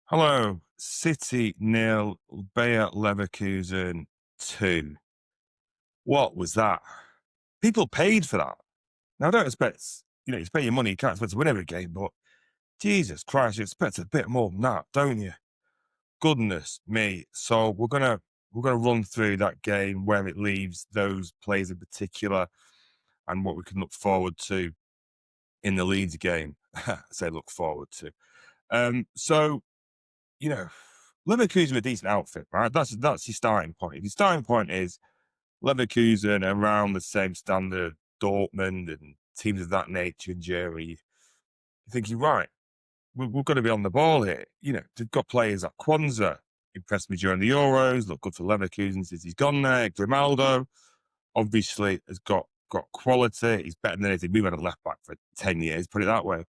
Hello, City nil, Bayer Leverkusen 2. What was that? People paid for that. Now, I don't expect, you pay your money, you can't expect to win every game, but Jesus Christ, you expect a bit more than that, don't you? Goodness me. So we're gonna run through that game, where it leaves those players in particular, and what we can look forward to in the Leeds game. I say look forward to. So you know, Leverkusen are a decent outfit, right? That's your starting point. If your starting point is Leverkusen around the same standard, Dortmund and teams of that nature in Germany, you think you're right. We've got to be on the ball here. They've got players like Kwanzaa, impressed me during the Euros, looked good for Leverkusen since he's gone there. Grimaldo, obviously, has got quality. He's better than anything we've had at left back for 10 years, put it that way.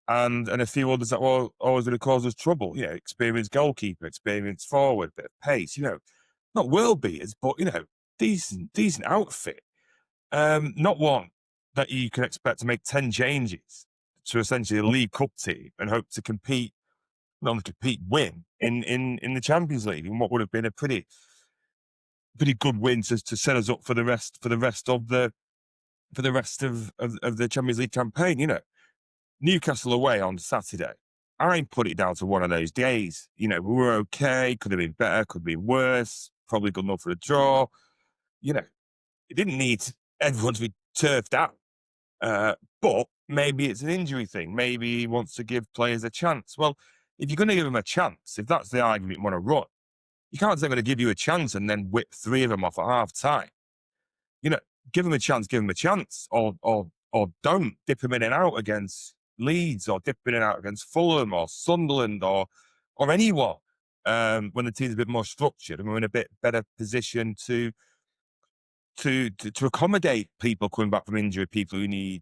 And a few others that were always going to cause us trouble. Experienced goalkeeper, experienced forward, bit of pace. Not world beaters, but decent outfit. Not one that you can expect to make 10 changes to essentially a League Cup team and hope to compete, not only compete, win in the Champions League, in what would have been a pretty good win to set us up for the rest of the Champions League campaign. Newcastle away on Saturday, I put it down to one of those days. We were okay, could have been better, could have been worse, probably good enough for a draw. It didn't need everyone to be turfed out. But maybe it's an injury thing. Maybe he wants to give players a chance. Well, if you're going to give them a chance, if that's the argument you want to run, you can't say I'm going to give you a chance and then whip three of them off at half time. Give them a chance, or don't dip them in and out against Leeds, or dip in and out against Fulham or Sunderland or anyone. When the team's a bit more structured and we're in a bit better position to accommodate people coming back from injury, people who need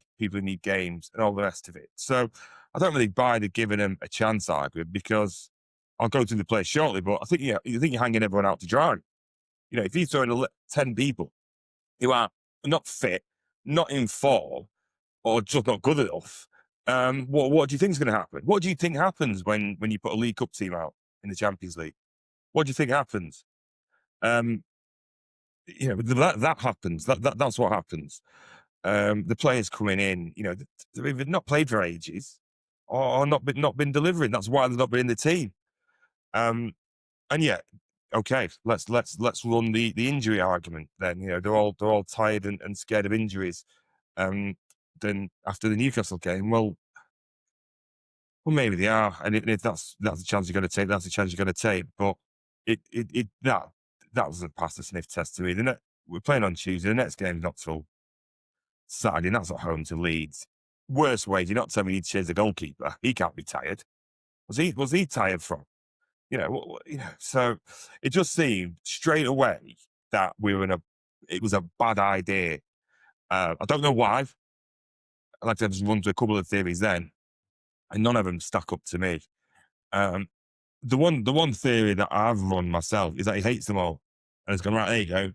games and all the rest of it. So I don't really buy the giving them a chance argument, because I'll go through the play shortly, but I think you're hanging everyone out to dry. If you throw in 10 people who are not fit, not in form, or just not good enough, what do you think is going to happen? What do you think happens when you put a League Cup team out in the Champions League? What do you think happens? That happens. That's what happens. The players coming in, they've not played for ages, or not been delivering. That's why they've not been in the team. And yet, okay, let's run the injury argument then. They're all tired and scared of injuries. Then after the Newcastle game, well, maybe they are, and if that's the chance you're going to take, that's the chance you're going to take. But that doesn't pass the sniff test to me. We're playing on Tuesday. The next game's not till Saturday, and that's at home to Leeds. Worst way, you're not telling me he'd change the goalkeeper. He can't be tired. Was he tired from? So it just seemed straight away that it was a bad idea. I don't know why. I'd like to just run through a couple of theories then, and none of them stuck up to me. The one theory that I've run myself is that he hates them all, and he's gone, right, there you go,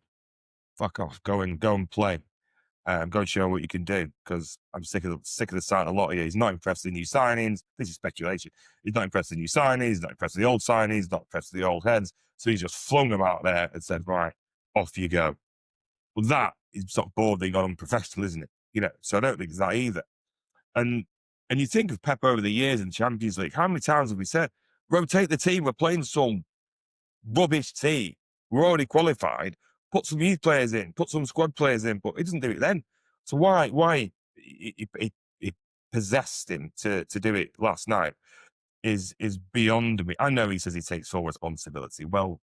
fuck off, go and play, go and show what you can do, because I'm sick of the sight of a lot of you. He's not impressed with the new signings. This is speculation. He's not impressed with the new signings. He's not impressed with the old signings. He's not impressed with the old heads. So he's just flung them out there and said, right, off you go. Well, that is sort of bordering on unprofessional, isn't it? So I don't think it's that either. And you think of Pep over the years in Champions League, how many times have we said, rotate the team, we're playing some rubbish team, we're already qualified, put some youth players in, put some squad players in, but he doesn't do it then. So why he possessed him to do it last night is beyond me. I know he says he takes full responsibility. Well,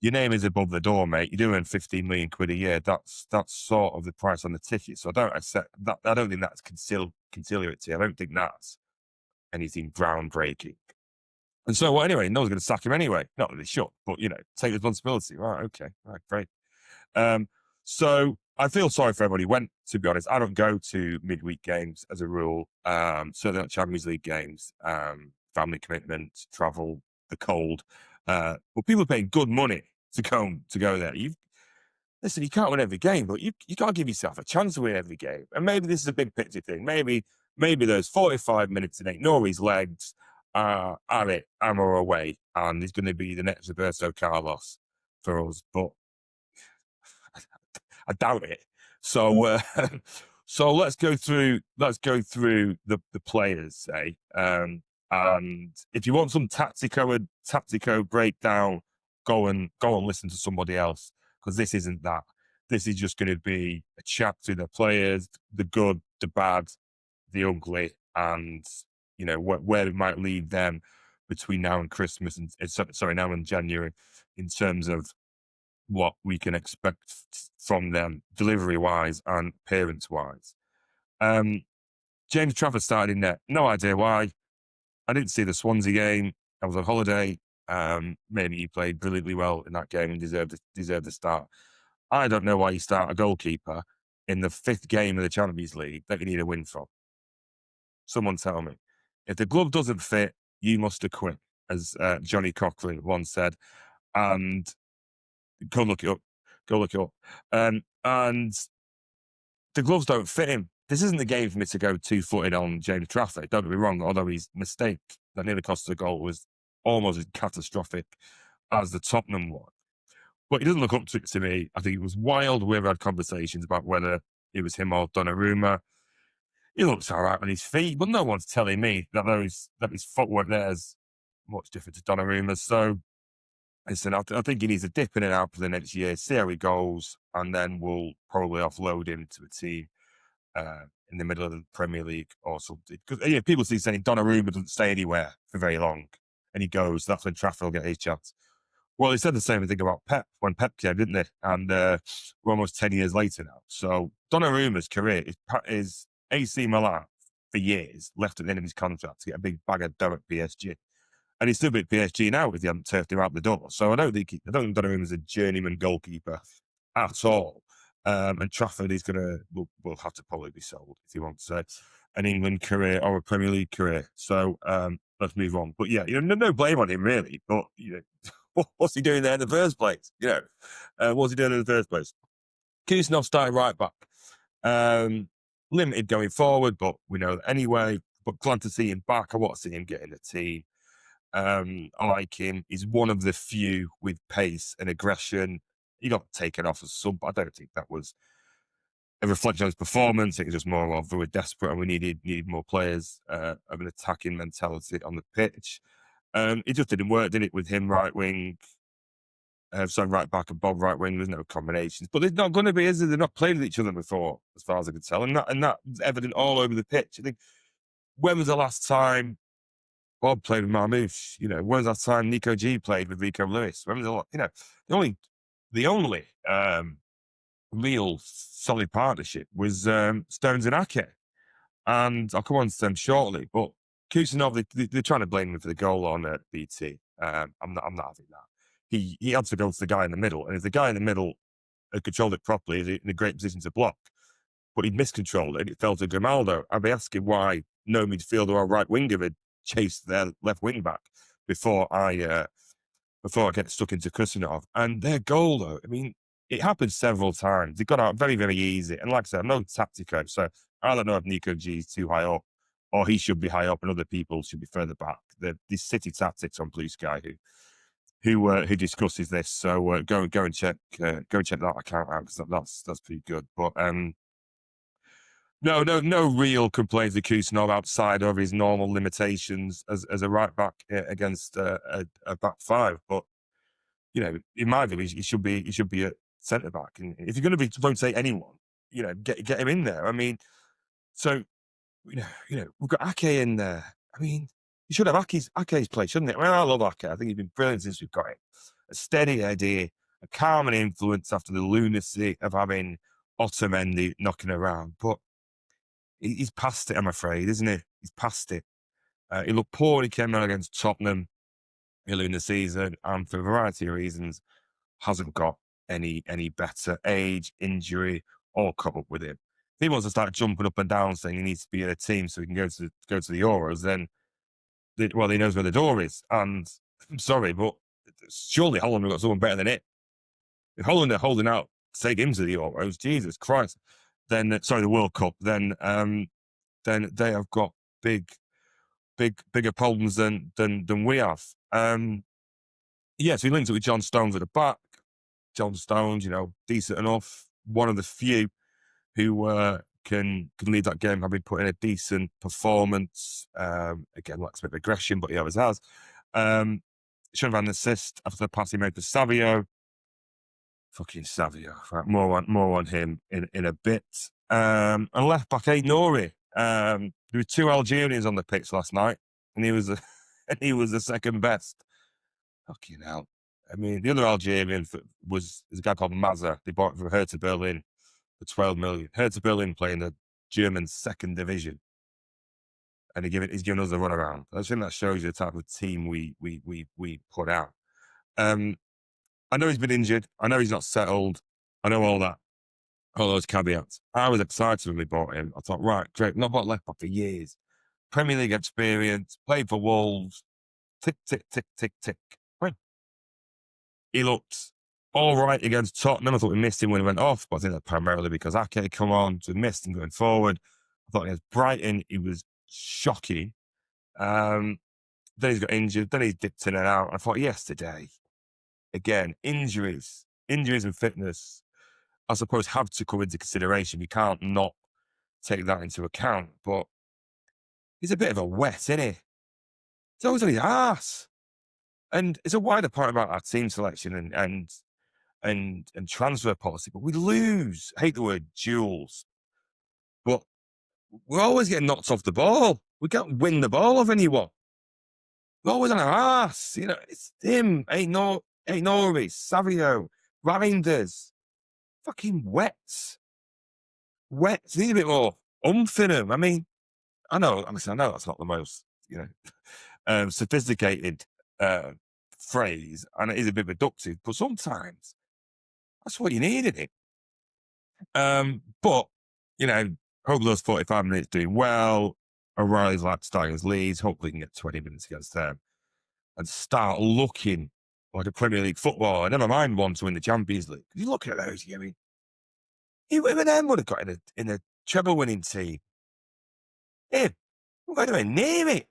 your name is above the door, mate. You're doing 15 million quid a year. That's sort of the price on the ticket. So I don't accept that. I don't think that's conciliatory. I don't think that's anything groundbreaking. And so, well, anyway, no one's going to sack him anyway. Not that they should, but take responsibility. Right? Okay. Right. Great. So I feel sorry for everybody who went. To be honest, I don't go to midweek games as a rule. Certainly not Champions League games. Family commitments, travel, the cold. But people are paying good money to go there. Listen, you can't win every game, but you can't give yourself a chance to win every game. And maybe this is a big picture thing. Maybe there's 45 minutes and ignore his legs, are it, am or away, and he's going to be the next Roberto Carlos for us. But I doubt it. So so let's go through the players, and if you want some tactico breakdown, go and listen to somebody else, because this isn't that. This is just going to be a chat to the players, the good, the bad, the ugly, and where it might lead them between now and Christmas, and now and January, in terms of what we can expect from them delivery wise and appearance wise. James Trafford started in net. No idea why. I didn't see the Swansea game. I was on holiday. Maybe he played brilliantly well in that game and deserved the start. I don't know why you start a goalkeeper in the 5th game of the Champions League that you need a win from. Someone tell me. If the glove doesn't fit, you must have quit, as Johnny Cochran once said. And go look it up. And the gloves don't fit him. This isn't the game for me to go 2-footed on James Trafford. Don't get me wrong, although his mistake that nearly cost the goal was almost as catastrophic as the Tottenham one. But he doesn't look up to it to me. I think it was wild. We've had conversations about whether it was him or Donnarumma. He looks all right on his feet, but no one's telling me that his footwork there's much different to Donnarumma's. So listen, I think he needs a dip in and out for the next year, see how he goes, and then we'll probably offload him to a team in the middle of the Premier League or something. Because people see saying Donnarumma doesn't stay anywhere for very long, and he goes. That's when Trafford will get his chance. Well, they said the same thing about Pep when Pep came, didn't they? And we're almost 10 years later now. So Donnarumma's career is AC Milan for years, left at the end of his contract to get a big bag of dough at PSG. And he's still been at PSG now if he hadn't turfed him out the door. So I don't think Donnarumma's a journeyman goalkeeper at all. And Trafford is will have to probably be sold if he wants an England career or a Premier League career. So let's move on. But yeah, no blame on him really. But what's he doing there in the first place? What's he doing in the first place? Kuznov started right back. Limited going forward, but we know that anyway. But glad to see him back. I want to see him get in the team. I like him. He's one of the few with pace and aggression. He got taken off as sub. I don't think that was a reflection on his performance. It was just more of we were desperate and we needed more players of an attacking mentality on the pitch. It just didn't work, did it, with him right wing, right back and Bob right wing. There's no combinations, but there's not going to be, is there? They've not played with each other before, as far as I can tell, and that's evident all over the pitch. I think, when was the last time Bob played with Marmoush? When was that time Nico G played with Rico Lewis? When was the only real solid partnership was Stones and Ake. And I'll come on to them shortly. But Kuznov, they're trying to blame him for the goal on BT. I'm not having that. He had to go to the guy in the middle, and if the guy in the middle had controlled it properly, he's in a great position to block. But he'd miscontrolled it, and it fell to Grimaldo. I'd be asking why no midfielder or right winger had chased their left wing back before I get stuck into Kuznov. And their goal, though, I mean, it happened several times. It got out very, very easy. And like I said, I'm no tactico, so I don't know if Nico G is too high up, or he should be high up and other people should be further back. These City Tactics on Blue Sky who discusses this. So go and check that account out, because that's pretty good. But no real complaints of Kuznov outside of his normal limitations as a right back against a back five. But in my view, he should be a centre back. And if you're going to be rotate anyone, get him in there. I mean, so we've got Ake in there. I mean, you should have Ake's play, shouldn't it? I mean, I love Ake. I think he's been brilliant since we've got him. A steady idea, a calming influence after the lunacy of having Otamendi knocking around. But he's past it, I'm afraid, isn't he? He's past it. He looked poor when he came out against Tottenham early in the season, and for a variety of reasons, hasn't got any better. Age, injury, all caught up with him. If he wants to start jumping up and down saying he needs to be in a team so he can go to the Euros, then he knows where the door is. And I'm sorry, but surely Holland have got someone better than it. If Holland are holding out to take him to the Euros, Jesus Christ, then the World Cup, then they have got big bigger problems than we have. Yeah, so he linked it with John Stones at the back. John Stones, decent enough. One of the few who can lead that game, having put in a decent performance. Again, lacks a bit of aggression, but he always has. Should have had an assist after the pass he made to Savio. Fucking Savio. Right, more on him in a bit. And left back Nori. There were 2 Algerians on the pitch last night, and he was the second best. Fucking hell. I mean, the other Algerian was a guy called Mazza. They bought it from Hertha Berlin for 12 million. Hertha Berlin playing the German second division, and he's giving us a run around. I think that shows you the type of team we put out. I know he's been injured. I know he's not settled. I know all those caveats. I was excited when we bought him. I thought, right, great, not bought left back for years. Premier League experience, played for Wolves. Tick, tick, tick, tick, tick. He looked all right against Tottenham. I thought we missed him when he went off, but I think that's primarily because Ake come on, so we missed him going forward. I thought against Brighton, he was shocking. Then he's got injured. Then he's dipped in and out. I thought yesterday, again, injuries and fitness, I suppose, have to come into consideration. You can't not take that into account. But he's a bit of a wet, isn't he? He's always on his arse. And it's a wider point about our team selection and transfer policy. But we lose. I hate the word duels. But we're always getting knocked off the ball. We can't win the ball off anyone. We're always on our arse. It's him. Nori, Savio, Reinders. Fucking wet. Wet. Need a bit more oomph in him. I mean, I know that's not the most, sophisticated phrase, and it is a bit reductive, but sometimes that's what you need in it. But, hope those 45 minutes doing well. O'Reilly's like starting as Leeds. Hopefully, we can get 20 minutes against them and start looking like a Premier League footballer. Never mind one to win the Champions League. You look at those, even them would have got in a treble winning team. Yeah, we're not anywhere near it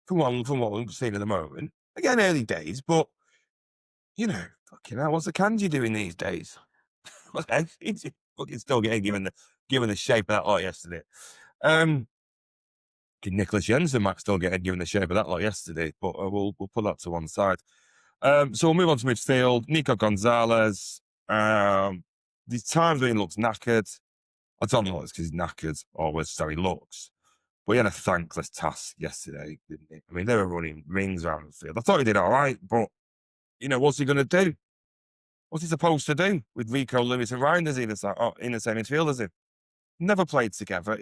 from what we're seeing at the moment. Again, early days, but fucking hell, what's the Kanji doing these days? He's fucking still getting given the shape of that lot yesterday. Nicholas Jensen might still get given the shape of that lot yesterday, but we'll put that to one side. So we'll move on to midfield. Nico Gonzalez. These times when he looks knackered, I don't know if it's because he's knackered or whether so he looks. But he had a thankless task yesterday, didn't he? I mean, they were running rings around the field. I thought he did all right, but, what's he going to do? What's he supposed to do with Rico, Lewis and Reinders in the same midfield as him? Never played together.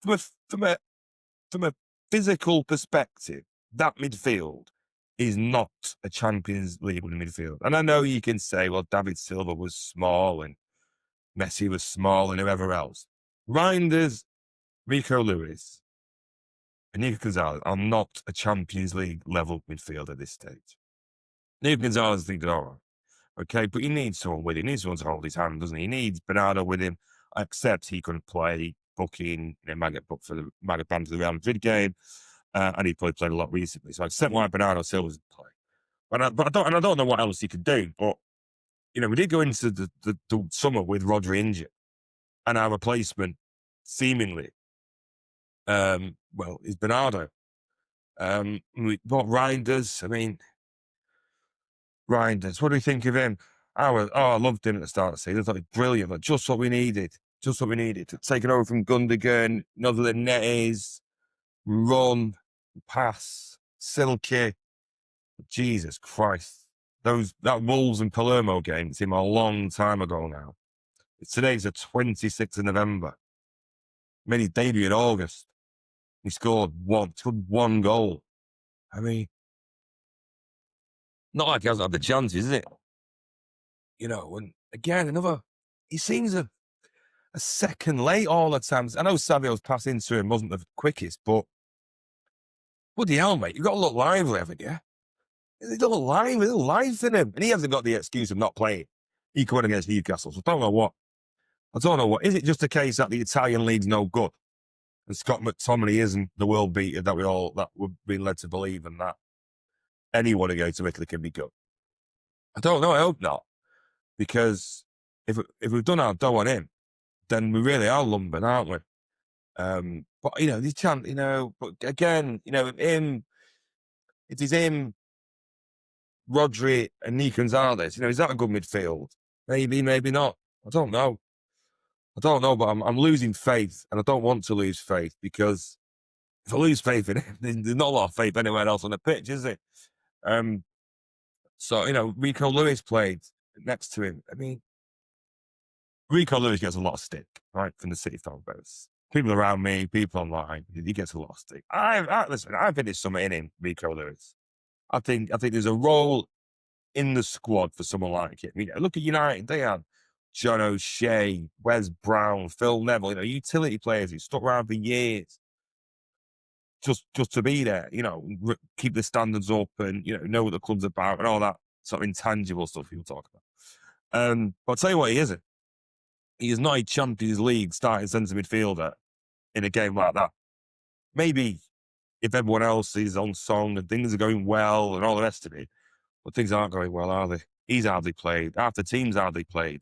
From a physical perspective, that midfield is not a Champions League midfield. And I know you can say, well, David Silva was small and Messi was small and whoever else. Reinders, Rico Lewis, and Nico Gonzalez are not a Champions League level midfield at this stage. Nico Gonzalez did all right. Okay, but he needs someone with him. He needs someone to hold his hand, doesn't he? He needs Bernardo with him. I accept he couldn't play, booking, might get booked might have banned for the Real Madrid game, and he probably played a lot recently. So I accept why Bernardo Silva's play. But I don't know what else he could do. But we did go into the summer with Rodri injured, and our replacement seemingly, is Bernardo. We bought Reinders. I mean, Reinders. What do we think of him? I loved him at the start of the season. I thought he was brilliant. Like, just what we needed. Taking over from Gundogan, another than Neres, run, pass, silky. Jesus Christ. That Wolves and Palermo game seemed a long time ago now. Today's the 26th of November. Made his debut in August. He scored one goal. I mean, not like he hasn't had the chances, is it? And again, he seems a second late all the time. I know Savio's pass into him wasn't the quickest, but bloody hell, mate, you've got to look lively, haven't you? There's a little life in him. And he hasn't got the excuse of not playing. He went against Newcastle, so I don't know what. Is it just a case that the Italian league's no good? And Scott McTominay isn't the world beater that we've been led to believe, and that anyone who goes to Italy can be good. I don't know. I hope not, because if we've done our dough on him, then we really are lumbered, aren't we? But this chance, but again, if he's him, Rodri and Nico Gonzalez, is that a good midfield? Maybe, maybe not. I don't know, but I'm losing faith, and I don't want to lose faith, because if I lose faith in him, there's not a lot of faith anywhere else on the pitch, is it? So Rico Lewis played next to him. I mean, Rico Lewis gets a lot of stick, right, from the City fan base. People around me, people online, he gets a lot of stick. Listen, I think there's something in him, Rico Lewis. I think there's a role in the squad for someone like him. Look at United. They had John O'Shea, Wes Brown, Phil Neville, utility players who stuck around for years just to be there, keep the standards up and, know what the club's about and all that sort of intangible stuff people talk about. But I'll tell you what he isn't. He is not a Champions League starting centre midfielder in a game like that. Maybe if everyone else is on song and things are going well and all the rest of it, but things aren't going well, are they? He's hardly played. Half the team's hardly played.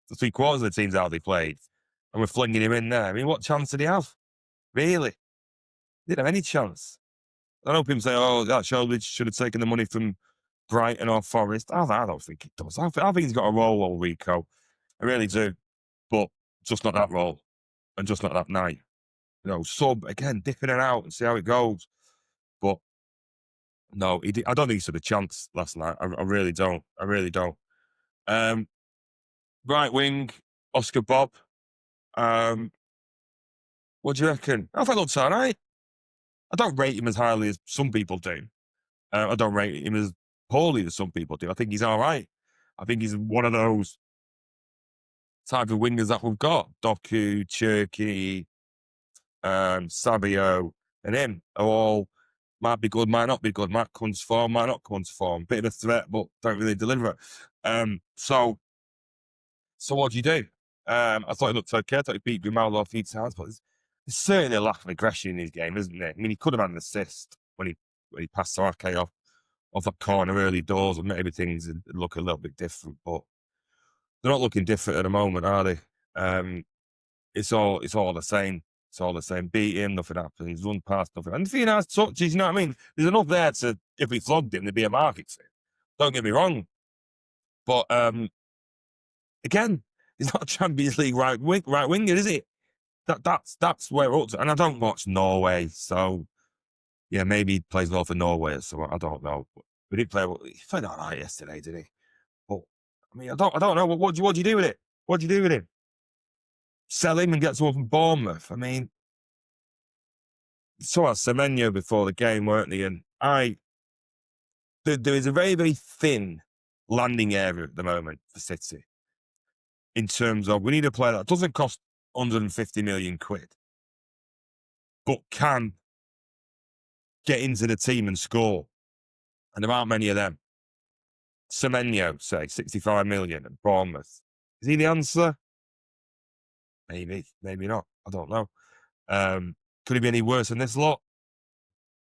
The 3/4 of the team's hardly played. And we're flinging him in there. I mean, what chance did he have? Really? He didn't have any chance. I know people say, that Shoreditch should have taken the money from Brighton or Forest. I don't think he does. I think he's got a role, old Rico. I really do. But just not that role. And just not that night. Sub, again, dipping it out and see how it goes. But no, I don't think he stood a chance last night. I really don't. Right wing, Oscar Bob. What do you reckon? I thought it looks all right. I don't rate him as highly as some people do. I don't rate him as poorly as some people do. I think he's all right. I think he's one of those type of wingers that we've got. Doku, Cherky, Sabio, and him are all might be good, might not be good, might come to form, might not come to form. Bit of a threat, but don't really deliver it. So what do you do? I thought it looked okay. I thought he beat Grimaldo a few times, but there's certainly a lack of aggression in his game, isn't there? I mean, he could have had an assist when he passed Ake off that corner early doors, and maybe things would look a little bit different, but they're not looking different at the moment, are they? It's all the same. It's all the same. Beat him, nothing happens. Run past, nothing. And if he has touches, you know what I mean? There's enough there to, if we flogged him, there'd be a market for it. Don't get me wrong. But again, he's not a Champions League right winger, is it? That's where we're up to. And I don't watch Norway, so yeah, maybe he plays well for Norway, so I don't know. But he played all right yesterday, did he? But I mean, I don't know. What do you do with it? What do you do with him? Sell him and get someone from Bournemouth. I mean, saw Semenyo before the game, weren't they? And there is a very, very thin landing area at the moment for City. In terms of, we need a player that doesn't cost 150 million quid, but can get into the team and score. And there aren't many of them. Semenyo, say, 65 million at Bournemouth. Is he the answer? Maybe, maybe not. I don't know. Could he be any worse than this lot?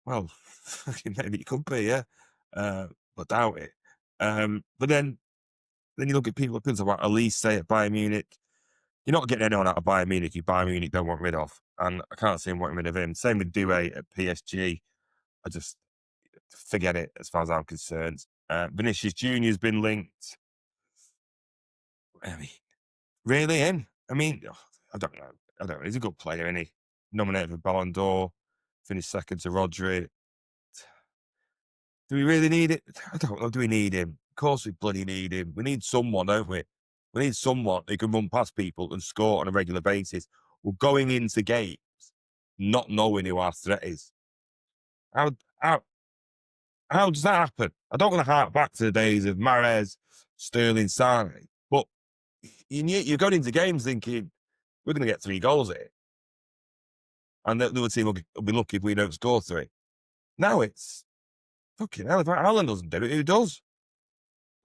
Well, maybe it could be, yeah. But doubt it. But then you look at people talk about Elise at Bayern Munich. You're not getting anyone out of Bayern Munich who Bayern Munich don't want rid of. And I can't see him wanting rid of him. Same with Doué at PSG. I just forget it as far as I'm concerned. Vinicius Jr. has been linked. I mean, really him? I mean, I don't know. He's a good player, isn't he? Nominated for Ballon d'Or. Finished second to Rodri. Do we really need it? I don't know. Do we need him? Of course we bloody need him. We need someone, don't we? We need someone who can run past people and score on a regular basis. We're going into games not knowing who our threat is. How does that happen? I don't want to hark back to the days of Mahrez, Sterling, Sane, but you're going into games thinking, we're going to get 3 goals here. And the other team will be lucky if we don't score 3. Now it's, fucking hell, if Haaland doesn't do it, who does?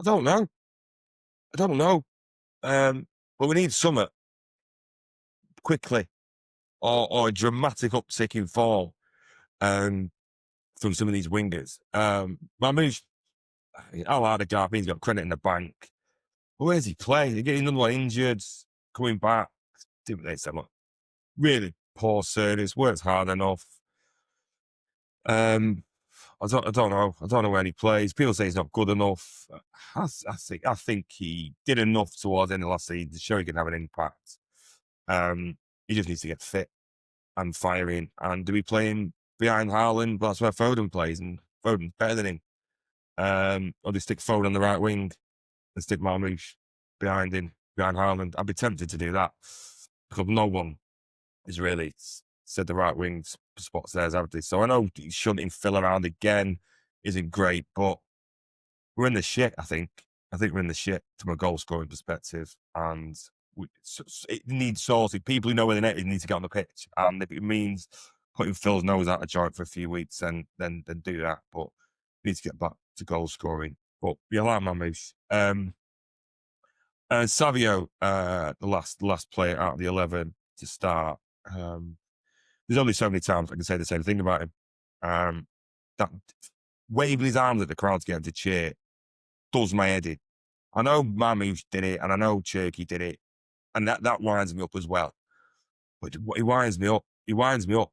I don't know. But we need summer quickly. or a dramatic uptick in form from some of these wingers. Mamouche, how hard a guy, he's got credit in the bank. But where's he playing? He's getting another one injured, coming back. Didn't they say, look, really poor service, works hard enough. I don't know. I don't know where he plays. People say he's not good enough. I think he did enough towards the end of last season to show he can have an impact. He just needs to get fit and firing. And do we play him behind Haaland? Well, that's where Foden plays, and Foden's better than him. Or do you stick Foden on the right wing and stick Marmouche behind him, behind Haaland? I'd be tempted to do that because no one has really said the right wing spots there, have they? So I know shunting Phil around again isn't great, but we're in the shit, I think. I think we're in the shit from a goal scoring perspective, and it needs sourcing. People who know where the net is need to get on the pitch, and if it means putting Phil's nose out of joint for a few weeks, then do that. But need to get back to goal scoring. But yeah, like Mamouche. Savio, the last player out of the 11 to start. There's only so many times I can say the same thing about him. That waving his arms at the crowd to get him to cheer does my head in. I know Mamouche did it, and I know Cherky did it, and that winds me up as well. But he winds me up. He winds me up.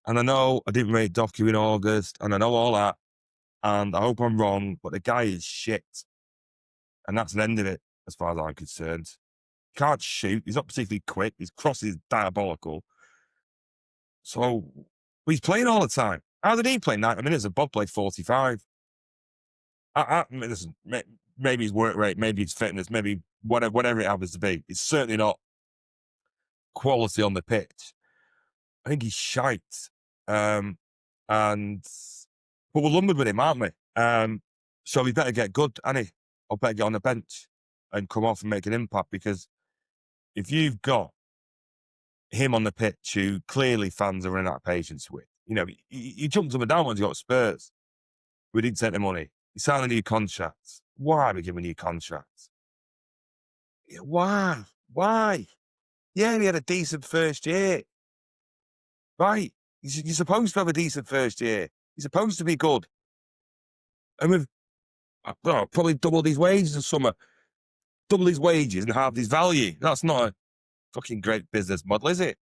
And I know I didn't rate Doku in August, and I know all that, and I hope I'm wrong, but the guy is shit. And that's the end of it, as far as I'm concerned. He can't shoot. He's not particularly quick. His cross is diabolical. So he's playing all the time. How did he play 90 minutes and Bob played 45? Listen, maybe his work rate, maybe his fitness, maybe whatever it happens to be. It's certainly not quality on the pitch. I think he's shite. But we're lumbered with him, aren't we? So we better get good, Annie. Or better get on the bench and come off and make an impact, because if you've got him on the pitch who clearly fans are running out of patience with, he jumped up and down once he got Spurs. We didn't take the money. He signed a new contract. Why are we giving new contracts? Why? Yeah, he had a decent first year. Right. You're supposed to have a decent first year. You're supposed to be good. And we've probably doubled his wages in summer. Double his wages and half his value. That's not a fucking great business model, is it?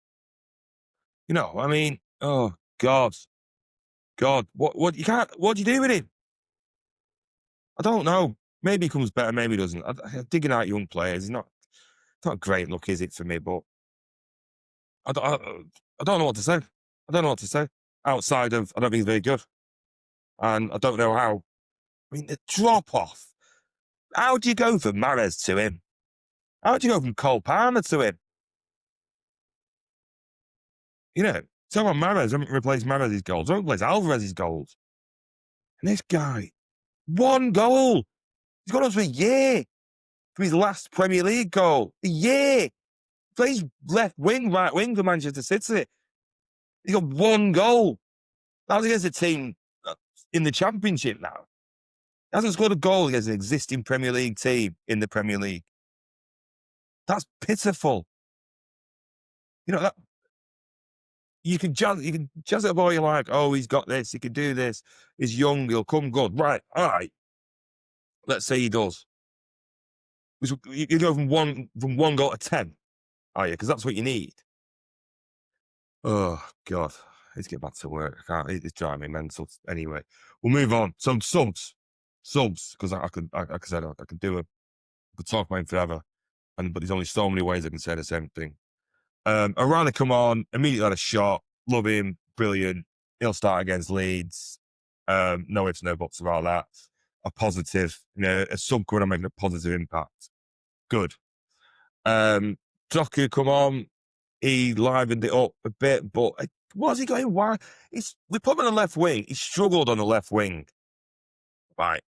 I mean, oh God. What do you do with him? I don't know. Maybe he comes better, maybe he doesn't. I'm digging out young players. It's not great look, is it, for me? But I don't know what to say. I don't know what to say. Outside of, I don't think he's very good. And I don't know how. I mean, the drop-off. How do you go from Mahrez to him? How do you go from Cole Palmer to him? Someone Mahrez, haven't replaced Mahrez's goals. Don't replace Alvarez's goals. And this guy, 1 goal. He's got us for a year for his last Premier League goal. A year. He plays left wing, right wing for Manchester City. He's got 1 goal. That was against a team in the Championship now. He hasn't scored a goal against an existing Premier League team in the Premier League. That's pitiful. That you can judge it up all you like. Oh, he's got this. He can do this. He's young. He'll come good. Right. All right. Let's say he does. You go from one goal to 10, are you? Because that's what you need. Oh God, let's get back to work. It's driving me mental. Anyway, we'll move on. Some subs, because I could do I could talk about him forever, but there's only so many ways I can say the same thing. Arana, come on, immediately had a shot. Love him, brilliant. He'll start against Leeds. No ifs, no buts about that. A positive, a sub coming on making a positive impact. Good. Doku, come on. He livened it up a bit, but what's he going? Why? We put him on the left wing. He struggled on the left wing. Right.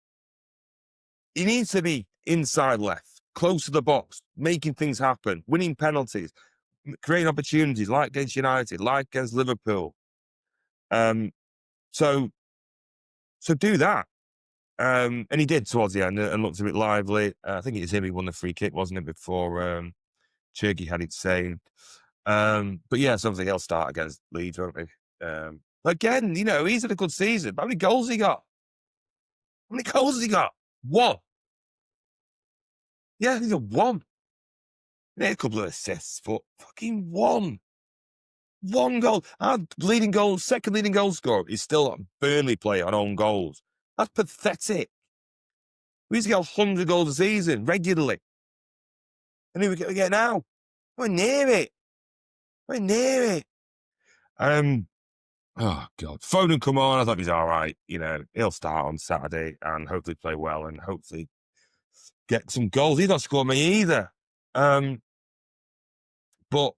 He needs to be inside left, close to the box, making things happen, winning penalties, creating opportunities, like against United, like against Liverpool. So do that. And he did towards the end and looked a bit lively. I think it was him who won the free kick, wasn't it, before Cherky had it saved. But yeah, something he'll start against Leeds, won't he? Again, he's had a good season. How many goals he got? How many goals has he got? One. Yeah, he's got one. He had a couple of assists, but fucking one. One goal. Our second leading goal scorer is still a Burnley player on own goals. That's pathetic. We used to get 100 goals a season regularly. And who we get now? We're near it. We're near it. Oh, God. Foden come on. I thought he's all right. He'll start on Saturday and hopefully play well and hopefully get some goals. He's not scored me either. But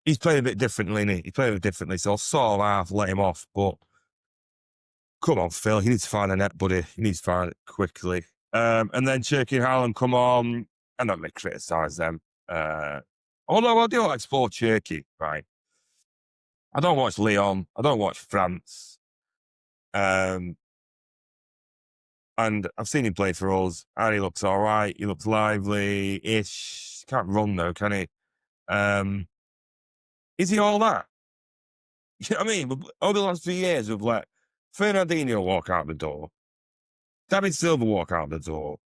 he's playing a bit differently, isn't he? He's playing a bit differently, so I'll sort of half let him off. But come on, Phil. You need to find a net, buddy. You need to find it quickly. And then Cherky and Haaland come on. I'm not going to criticise them. Although I do explore Cherky, right? I don't watch Lyon. I don't watch France. And I've seen him play for us, and he looks all right. He looks lively-ish. Can't run, though, can he? Is he all that? You know what I mean? Over the last few years, we've let Fernandinho walk out the door, David Silva walk out the door,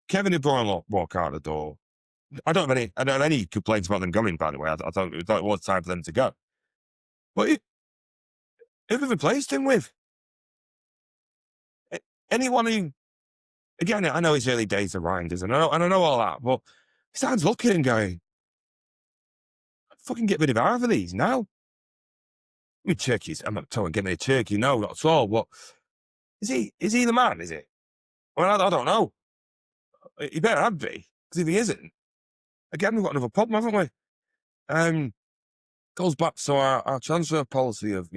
Kevin De Bruyne walk out the door. I don't have any complaints about them going, by the way. I thought it was time for them to go. But who have we replaced him with? Anyone who, again, I know it's early days of Reinders, and I know all that, but he starts looking and going, fucking get rid of half of these now. I mean, Turkey's, I'm not telling get me a Turkey, no, not at all. But is he the man, is it? Well, I don't know. He better have be, because if he isn't, again, we've got another problem, haven't we? Goes back to our transfer policy of,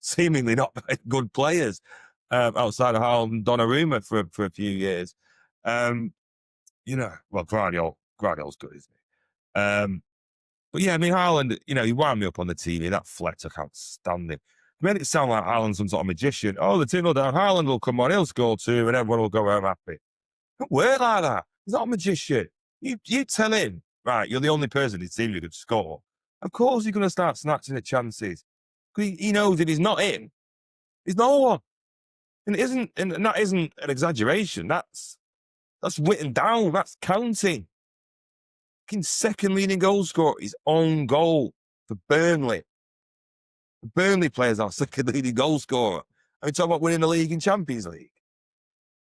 seemingly not good players outside of Haaland and Donnarumma for a few years. Well, Guardiola's good, isn't he? But yeah, I mean, Haaland, he wound me up on the TV. That flex, I can't stand it. Made it sound like Haaland's some sort of magician. Oh, the 2-0 down, Haaland will come on, he'll score 2, and everyone will go home happy. Don't work like that. He's not a magician. You tell him, right, you're the only person in his team who could score. Of course he's going to start snatching at chances. He knows if he's not in, he's no one. And that isn't an exaggeration. That's written down. That's counting. Second leading goal scorer is on goal for Burnley. The Burnley players are second leading goal scorer. I mean, talking about winning the league and Champions League.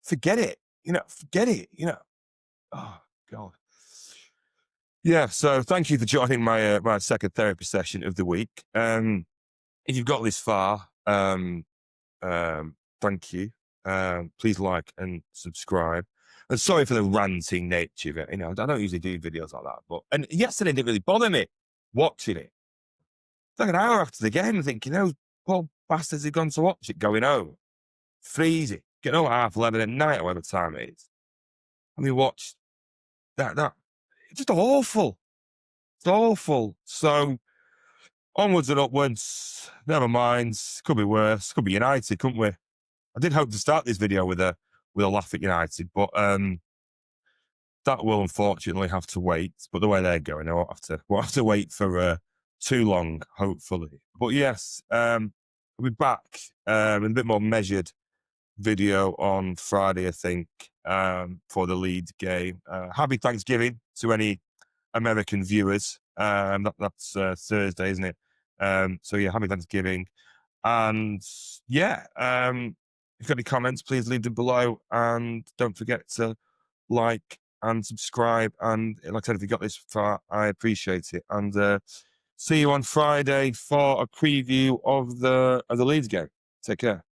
Forget it. Forget it. Oh, God. Yeah, so thank you for joining my second therapy session of the week. If you've got this far, thank you. Please like and subscribe. And sorry for the ranting nature of it. I don't usually do videos like that. And yesterday didn't really bother me watching it. It's like an hour after the game, thinking, poor bastards have gone to watch it going home. Freezing. Getting home at 11:30 at night or whatever time it is. And we watched that. It's just awful. It's awful. So, onwards and upwards. Never mind. Could be worse. Could be United, couldn't we? I did hope to start this video with a laugh at United, but that will unfortunately have to wait. But the way they're going, we'll have to wait for too long, hopefully. But yes, we'll be back with a bit more measured video on Friday, I think, for the Leeds game. Happy Thanksgiving to any American viewers. That's Thursday, isn't it? So yeah, happy Thanksgiving. And yeah, if you've got any comments, please leave them below. And don't forget to like and subscribe. And like I said, if you got this far, I appreciate it. And see you on Friday for a preview of the Leeds game. Take care.